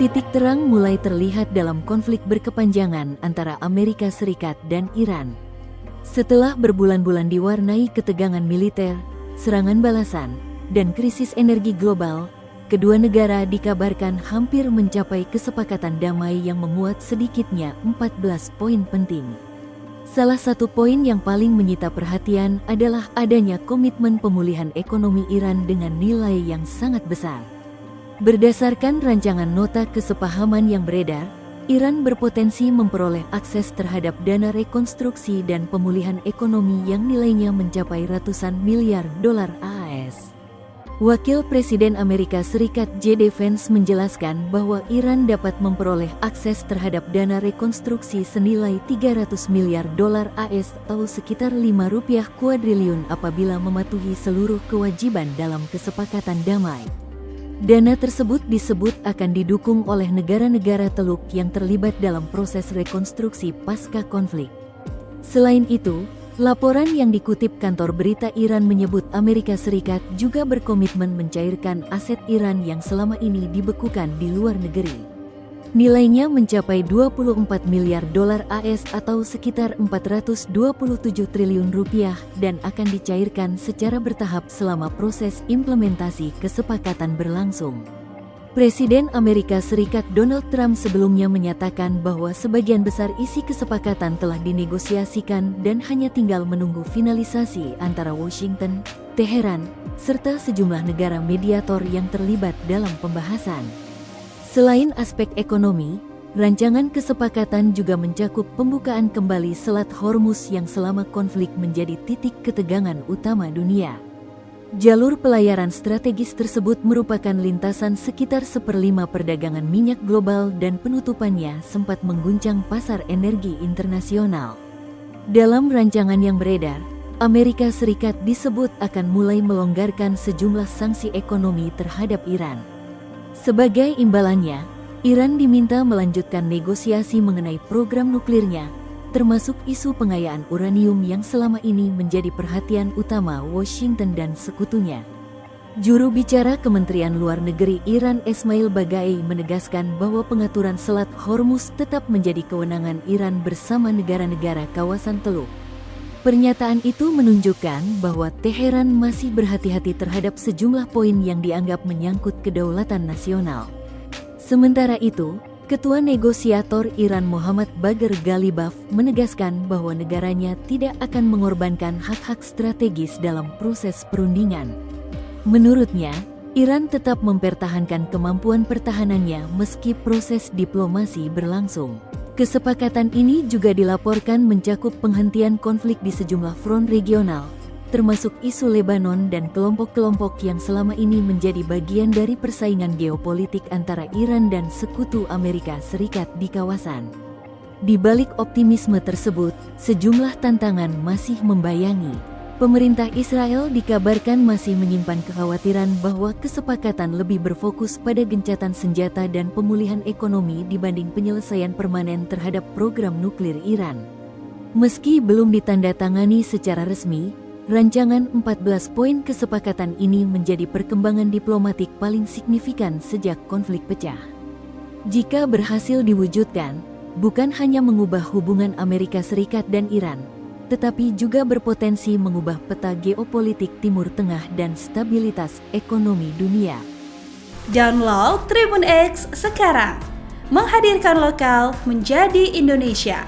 Titik terang mulai terlihat dalam konflik berkepanjangan antara Amerika Serikat dan Iran. Setelah berbulan-bulan diwarnai ketegangan militer, serangan balasan, dan krisis energi global, kedua negara dikabarkan hampir mencapai kesepakatan damai yang memuat sedikitnya 14 poin penting. Salah satu poin yang paling menyita perhatian adalah adanya komitmen pemulihan ekonomi Iran dengan nilai yang sangat besar. Berdasarkan rancangan nota kesepahaman yang beredar, Iran berpotensi memperoleh akses terhadap dana rekonstruksi dan pemulihan ekonomi yang nilainya mencapai ratusan miliar dolar AS. Wakil Presiden Amerika Serikat J.D. Vance menjelaskan bahwa Iran dapat memperoleh akses terhadap dana rekonstruksi senilai 300 miliar dolar AS atau sekitar Rp5 kuadriliun apabila mematuhi seluruh kewajiban dalam kesepakatan damai. Dana tersebut disebut akan didukung oleh negara-negara Teluk yang terlibat dalam proses rekonstruksi pasca konflik. Selain itu, laporan yang dikutip kantor berita Iran menyebut Amerika Serikat juga berkomitmen mencairkan aset Iran yang selama ini dibekukan di luar negeri. Nilainya mencapai 24 miliar dolar AS atau sekitar 427 triliun rupiah dan akan dicairkan secara bertahap selama proses implementasi kesepakatan berlangsung. Presiden Amerika Serikat Donald Trump sebelumnya menyatakan bahwa sebagian besar isi kesepakatan telah dinegosiasikan dan hanya tinggal menunggu finalisasi antara Washington, Teheran, serta sejumlah negara mediator yang terlibat dalam pembahasan. Selain aspek ekonomi, rancangan kesepakatan juga mencakup pembukaan kembali Selat Hormuz yang selama konflik menjadi titik ketegangan utama dunia. Jalur pelayaran strategis tersebut merupakan lintasan sekitar 1/5 perdagangan minyak global dan penutupannya sempat mengguncang pasar energi internasional. Dalam rancangan yang beredar, Amerika Serikat disebut akan mulai melonggarkan sejumlah sanksi ekonomi terhadap Iran. Sebagai imbalannya, Iran diminta melanjutkan negosiasi mengenai program nuklirnya, termasuk isu pengayaan uranium yang selama ini menjadi perhatian utama Washington dan sekutunya. Juru bicara Kementerian Luar Negeri Iran Esmail Baghai menegaskan bahwa pengaturan Selat Hormuz tetap menjadi kewenangan Iran bersama negara-negara kawasan Teluk. Pernyataan itu menunjukkan bahwa Teheran masih berhati-hati terhadap sejumlah poin yang dianggap menyangkut kedaulatan nasional. Sementara itu, Ketua Negosiator Iran Muhammad Bagher Ghalibaf menegaskan bahwa negaranya tidak akan mengorbankan hak-hak strategis dalam proses perundingan. Menurutnya, Iran tetap mempertahankan kemampuan pertahanannya meski proses diplomasi berlangsung. Kesepakatan ini juga dilaporkan mencakup penghentian konflik di sejumlah front regional, termasuk isu Lebanon dan kelompok-kelompok yang selama ini menjadi bagian dari persaingan geopolitik antara Iran dan sekutu Amerika Serikat di kawasan. Di balik optimisme tersebut, sejumlah tantangan masih membayangi. Pemerintah Israel dikabarkan masih menyimpan kekhawatiran bahwa kesepakatan lebih berfokus pada gencatan senjata dan pemulihan ekonomi dibanding penyelesaian permanen terhadap program nuklir Iran. Meski belum ditandatangani secara resmi, rancangan 14 poin kesepakatan ini menjadi perkembangan diplomatik paling signifikan sejak konflik pecah. Jika berhasil diwujudkan, bukan hanya mengubah hubungan Amerika Serikat dan Iran, tetapi juga berpotensi mengubah peta geopolitik Timur Tengah dan stabilitas ekonomi dunia. Download Tribun X sekarang, menghadirkan lokal menjadi Indonesia.